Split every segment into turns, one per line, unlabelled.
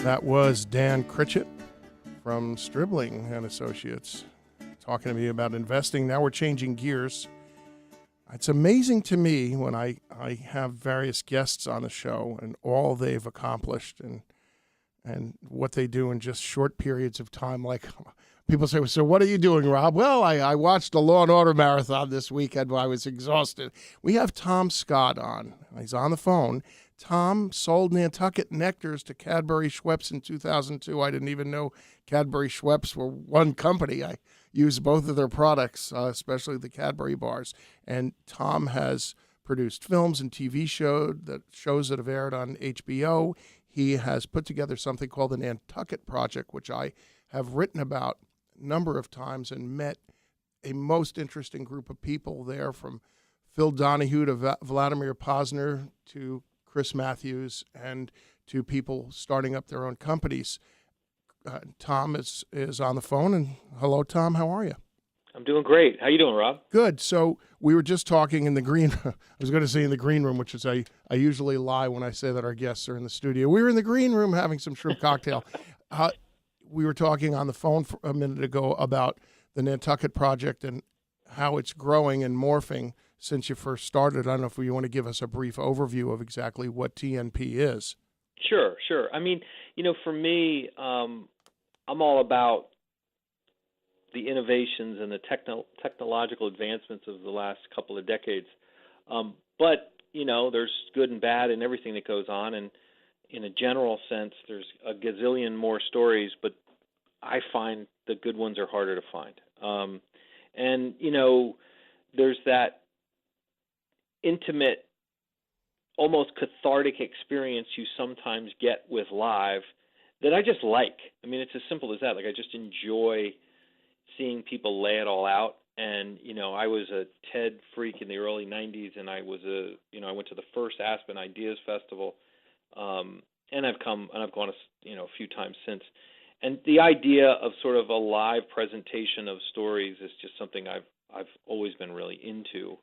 That was Dan Critchett from Stribling and Associates talking to me about investing. Now we're changing gears. It's amazing to me when I have various guests on the show and all they've accomplished and what they do in just short periods of time. Like people say, so what are you doing, Rob? Well, I watched a Law and Order marathon this weekend while I was exhausted. We have Tom Scott on. He's on the phone. Tom sold Nantucket Nectars to Cadbury Schwepps in 2002. I didn't even know Cadbury Schwepps were one company. I use both of their products, especially the Cadbury bars. And Tom has produced films and TV shows that have aired on HBO. He has put together something called the Nantucket Project, which I have written about a number of times and met a most interesting group of people there, from Phil Donahue to Vladimir Posner to Chris Matthews, and to people starting up their own companies. Tom is on the phone. And hello, Tom. How are you?
I'm doing great. How you doing, Rob?
Good. So we were just talking in the green. I was going to say in the green room, which is I usually lie when I say that our guests are in the studio. We were in the green room having some shrimp cocktail. We were talking on the phone for a minute ago about the Nantucket Project and how it's growing and morphing since you first started. I don't know if you want to give us a brief overview of exactly what TNP is.
Sure. I mean, for me, I'm all about the innovations and the technological advancements of the last couple of decades. But, there's good and bad in everything that goes on. And in a general sense, there's a gazillion more stories, but I find the good ones are harder to find. There's that intimate, almost cathartic experience you sometimes get with live that I just like. I mean, it's as simple as that. Like, I just enjoy seeing people lay it all out. And, I was a TED freak in the early 90s, and I was I went to the first Aspen Ideas Festival, and I've gone a few times since. And the idea of sort of a live presentation of stories is just something I've always been really into.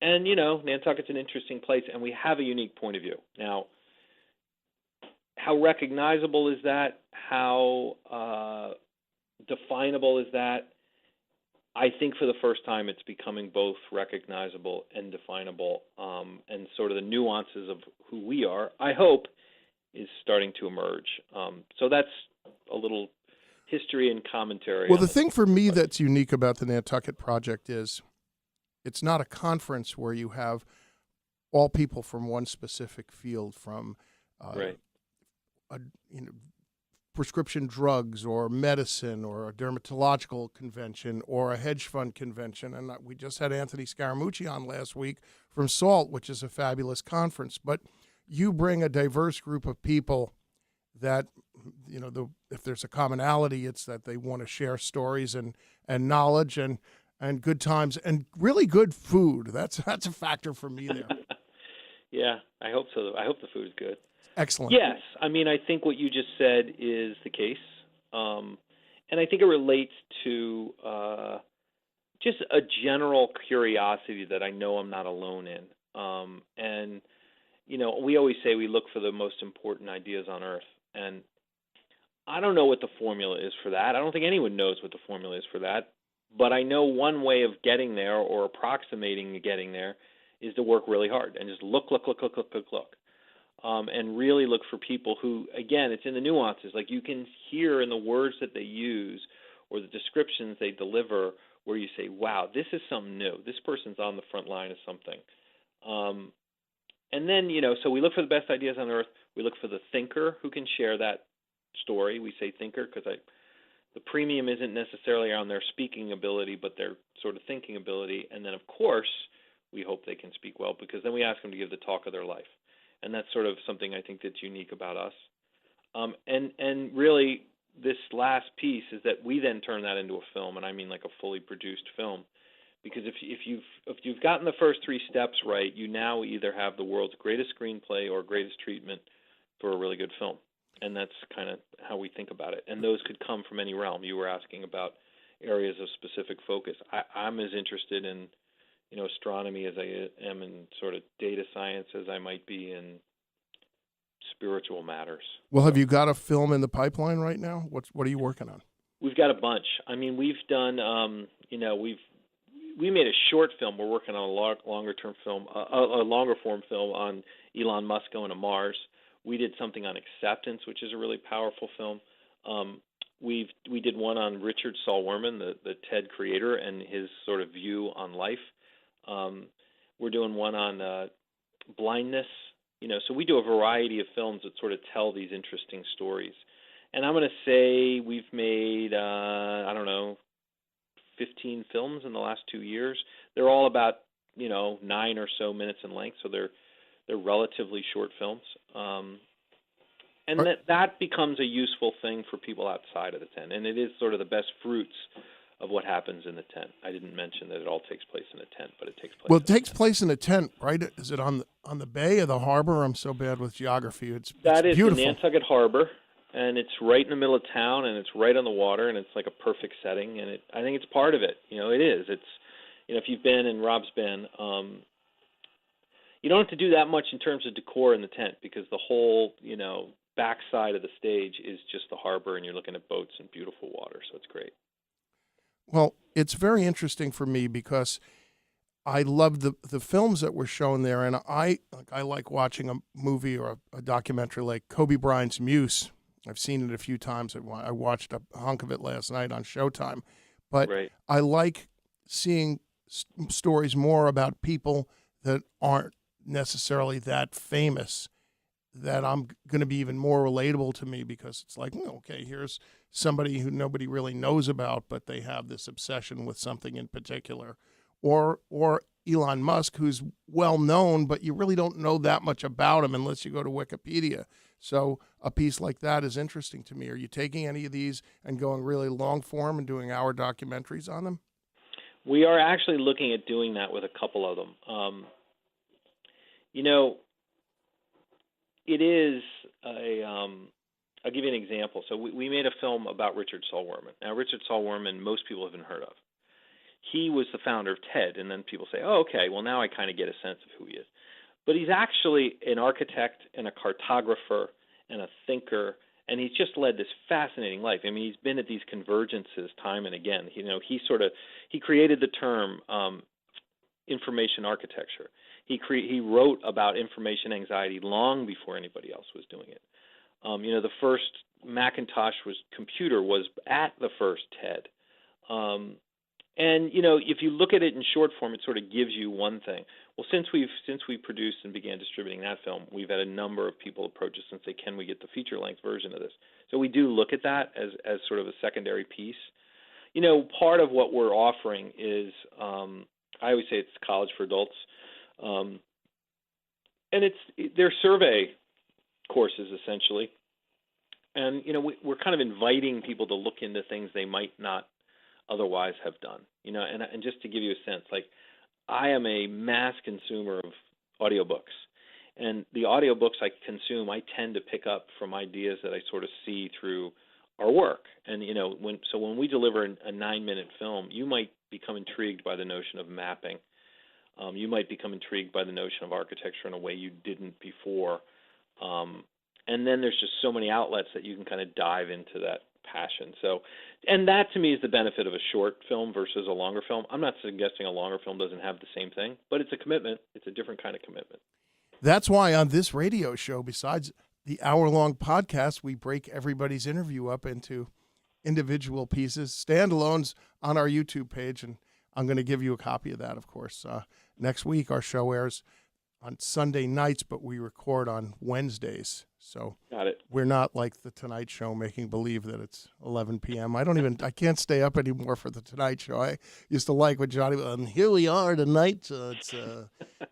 And, Nantucket's an interesting place, and we have a unique point of view. Now, how recognizable is that? How definable is that? I think for the first time it's becoming both recognizable and definable, and sort of the nuances of who we are, I hope, is starting to emerge. So that's a little history and commentary.
Well, the thing for me that's unique about the Nantucket Project is it's not a conference where you have all people from one specific field, from
right.
Prescription drugs or medicine or a dermatological convention or a hedge fund convention. And we just had Anthony Scaramucci on last week from SALT, which is a fabulous conference. But you bring a diverse group of people that, if there's a commonality, it's that they want to share stories and knowledge and good times and really good food. That's a factor for me there.
Yeah, I hope so. I hope the food is good.
Excellent.
Yes. I mean, I think what you just said is the case. And I think it relates to just a general curiosity that I know I'm not alone in. And, we always say we look for the most important ideas on Earth. And I don't know what the formula is for that. I don't think anyone knows what the formula is for that. But I know one way of getting there or approximating getting there is to work really hard and just look. And really look for people who, again, it's in the nuances. Like, you can hear in the words that they use or the descriptions they deliver where you say, wow, this is something new. This person's on the front line of something. And then, so we look for the best ideas on Earth. We look for the thinker who can share that story. We say thinker because the premium isn't necessarily on their speaking ability, but their sort of thinking ability. And then, of course, we hope they can speak well, because then we ask them to give the talk of their life. And that's sort of something I think that's unique about us. And really, this last piece is that we then turn that into a film, and I mean like a fully produced film. Because if you've gotten the first three steps right, you now either have the world's greatest screenplay or greatest treatment for a really good film. And that's kind of how we think about it. And those could come from any realm. You were asking about areas of specific focus. I'm as interested in astronomy as I am in sort of data science as I might be in spiritual matters.
Well, have you got a film in the pipeline right now? What are you working on?
We've got a bunch. I mean, we've done, we made a short film. We're working on a longer form film on Elon Musk going to Mars. We did something on acceptance, which is a really powerful film. We did one on Richard Saul Wurman, the TED creator, and his sort of view on life. We're doing one on blindness. So we do a variety of films that sort of tell these interesting stories. And I'm going to say we've made, 15 films in the last 2 years. They're all about, 9 or so minutes in length, so they're relatively short films. And that becomes a useful thing for people outside of the tent. And it is sort of the best fruits of what happens in the tent. I didn't mention that it all takes place in a tent, but it takes place.
Well, it takes place in a tent, right? Is it on the bay or the harbor? I'm so bad with geography. It's beautiful.
The Nantucket Harbor, and it's right in the middle of town, and it's right on the water, and it's like a perfect setting. And I think it's part of it. It is. It's if you've been and Rob's been, you don't have to do that much in terms of decor in the tent because the whole backside of the stage is just the harbor, and you're looking at boats and beautiful water, so it's great.
Well, it's very interesting for me because I love the films that were shown there, and I like watching a movie or a documentary like Kobe Bryant's Muse. I've seen it a few times. I watched a hunk of it last night on Showtime. But
right.
I like seeing stories more about people that aren't necessarily that famous, that I'm going to be even more relatable to me because it's like, okay, here's somebody who nobody really knows about, but they have this obsession with something in particular. Or Elon Musk, who's well known, but you really don't know that much about him unless you go to Wikipedia. So a piece like that is interesting to me. Are you taking any of these and going really long form and doing hour documentaries on them?
We are actually looking at doing that with a couple of them. It is I'll give you an example. So we made a film about Richard Saul Wurman. Now, Richard Saul Wurman, most people haven't heard of. He was the founder of TED, and then people say, oh, okay, well, now I kind of get a sense of who he is. But he's actually an architect and a cartographer and a thinker, and he's just led this fascinating life. I mean, he's been at these convergences time and again. He created the term information architecture. He wrote about information anxiety long before anybody else was doing it. The first Macintosh computer was at the first TED. And if you look at it in short form, it sort of gives you one thing. Well, since we produced and began distributing that film, we've had a number of people approach us and say, can we get the feature-length version of this? So we do look at that as sort of a secondary piece. Part of what we're offering is, I always say it's college for adults. And they're survey courses, essentially. And, we're kind of inviting people to look into things they might not otherwise have done. And just to give you a sense, like, I am a mass consumer of audiobooks. And the audiobooks I consume, I tend to pick up from ideas that I sort of see through our work. And, when we deliver a 9-minute film, you might become intrigued by the notion of mapping. You might become intrigued by the notion of architecture in a way you didn't before. And then there's just so many outlets that you can kind of dive into that passion. So, and that to me is the benefit of a short film versus a longer film. I'm not suggesting a longer film doesn't have the same thing, but it's a commitment. It's a different kind of commitment.
That's why on this radio show, besides the hour-long podcast, we break everybody's interview up into individual pieces, standalones on our YouTube page, and I'm going to give you a copy of that, of course. Next week, our show airs on Sunday nights, but we record on Wednesdays. So
got it.
We're not like the Tonight Show making believe that it's 11 p.m. I can't stay up anymore for the Tonight Show. I used to like when Johnny, and here we are tonight.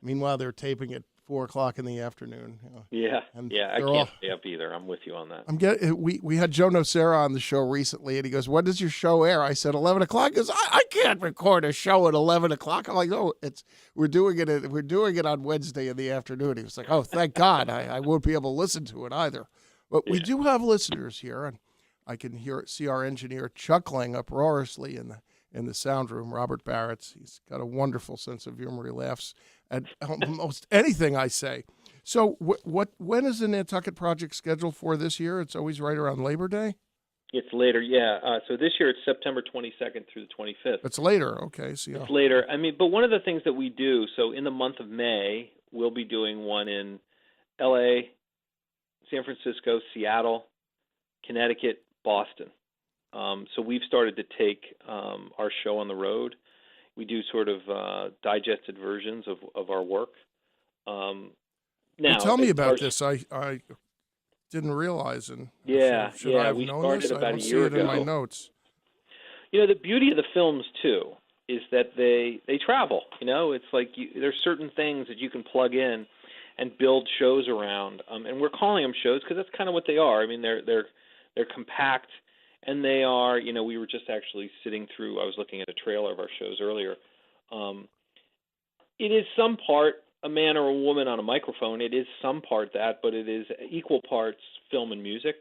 Meanwhile, they're taping at 4 o'clock in the afternoon.
Yeah, I can't stay up either. I'm with you on that.
We had Joe Nocera on the show recently, and he goes, "When does your show air?" I said 11 o'clock. He goes, I can't record a show at 11 o'clock. I'm like, "Oh, we're doing it on Wednesday in the afternoon." He was like, "Oh, thank God, I won't be able to listen to it either." But we do have listeners here, and I can see our engineer chuckling uproariously in the sound room. Robert Barrett's. He's got a wonderful sense of humor. He laughs at almost anything I say. So when is the Nantucket Project scheduled for this year? It's always right around Labor Day?
It's later, yeah. So this year it's September 22nd through the 25th.
It's later, okay. So
It's later. I mean, but one of the things that we do, so in the month of May, we'll be doing one in L.A., San Francisco, Seattle, Connecticut, Boston. So we've started to take our show on the road. We do sort of digested versions of our work. Now,
tell me about this. I didn't realize, and
yeah,
should I have
we
known
started
this?
about
I don't
a
see
year
it in
ago.
my notes.
You know, the beauty of the films too is that they travel. You know, it's like there's certain things that you can plug in and build shows around, and we're calling them shows because that's kind of what they are. I mean, they're compact, and they are. You know, we were just actually sitting through. I was looking at a trailer of our shows earlier. It is some part a man or a woman on a microphone. It is some part that, but it is equal parts film and music.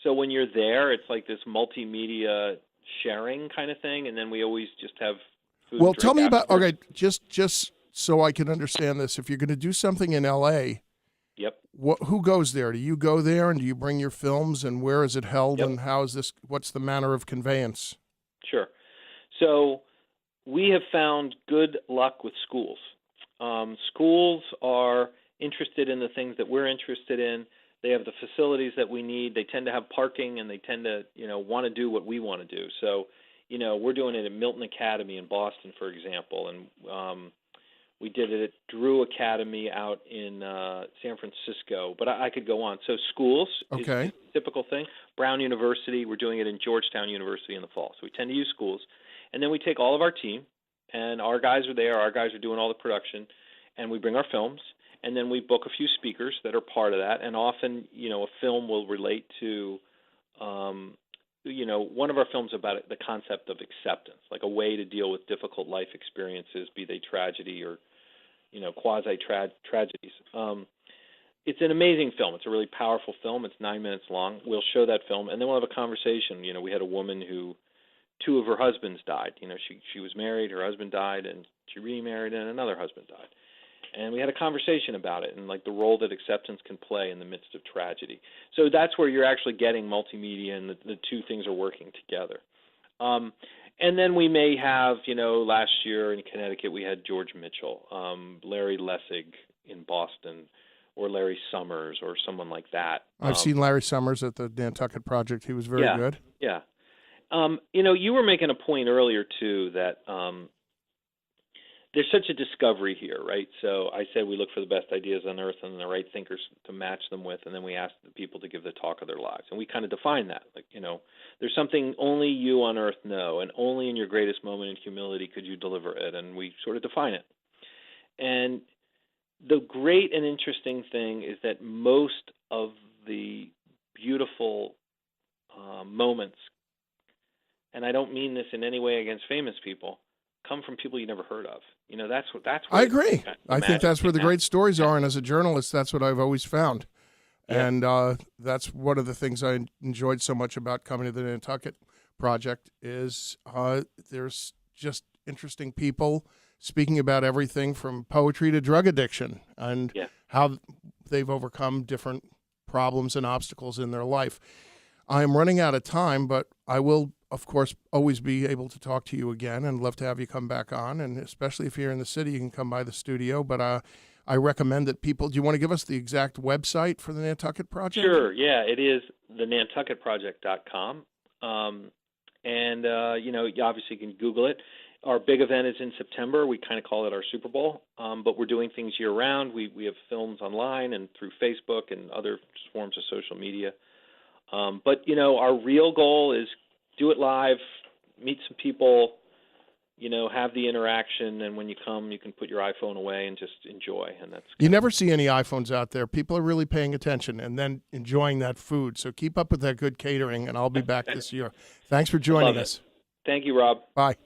So when you're there, it's like this multimedia sharing kind of thing, and then we always just have food.
Well,
and drink
tell me about,
afterwards.
okay, just so I can understand this. If you're going to do something in L.A.,
Yep.
who goes there? Do you go there, and do you bring your films, and where is it held,
Yep.
and how is this? What's the manner of conveyance?
Sure. So we have found good luck with schools. Schools are interested in the things that we're interested in. They have the facilities that we need. They tend to have parking, and they tend to, want to do what we want to do. So, we're doing it at Milton Academy in Boston, for example, and we did it at Drew Academy out in San Francisco. But I could go on. So schools is a typical thing. Brown University, we're doing it in Georgetown University in the fall. So we tend to use schools. And then we take all of our team, and our guys are there. Our guys are doing all the production, and we bring our films. And then we book a few speakers that are part of that. And often, a film will relate to, one of our films about the concept of acceptance, like a way to deal with difficult life experiences, be they tragedy or, quasi-tragedies. It's an amazing film. It's a really powerful film. It's 9 minutes long. We'll show that film, and then we'll have a conversation. We had a woman who 2 of her husbands died. She was married, her husband died, and she remarried, and another husband died. And we had a conversation about it and like the role that acceptance can play in the midst of tragedy. So that's where you're actually getting multimedia, and the two things are working together. And then we may have, last year in Connecticut we had George Mitchell, Larry Lessig in Boston, or Larry Summers, or someone like that.
I've seen Larry Summers at the Nantucket Project. He was very good.
Yeah. You were making a point earlier too that there's such a discovery here, right? So I said we look for the best ideas on earth and the right thinkers to match them with, and then we ask the people to give the talk of their lives. And we kind of define that. Like, there's something only you on earth know, and only in your greatest moment in humility could you deliver it, and we sort of define it. And the great and interesting thing is that most of the beautiful moments, and I don't mean this in any way against famous people, come from people you never heard of. That's where
I agree. I think that's where the great stories are, and as a journalist, that's what I've always found. Yeah. And that's one of the things I enjoyed so much about coming to the Nantucket Project is there's just interesting people speaking about everything from poetry to drug addiction and how they've overcome different problems and obstacles in their life. I am running out of time, but I will, of course, always be able to talk to you again and love to have you come back on. And especially if you're in the city, you can come by the studio. But I recommend that people, do you want to give us the exact website for the Nantucket Project?
Sure, yeah. It is thenantucketproject.com. You obviously can Google it. Our big event is in September. We kind of call it our Super Bowl, but we're doing things year-round. We have films online and through Facebook and other forms of social media. But our real goal is do it live, meet some people, have the interaction, and when you come, you can put your iPhone away and just enjoy. And that's
you never see any iPhones out there. People are really paying attention and then enjoying that food. So keep up with that good catering, and I'll be back this year. Thanks for joining us.
Thank you, Rob.
Bye.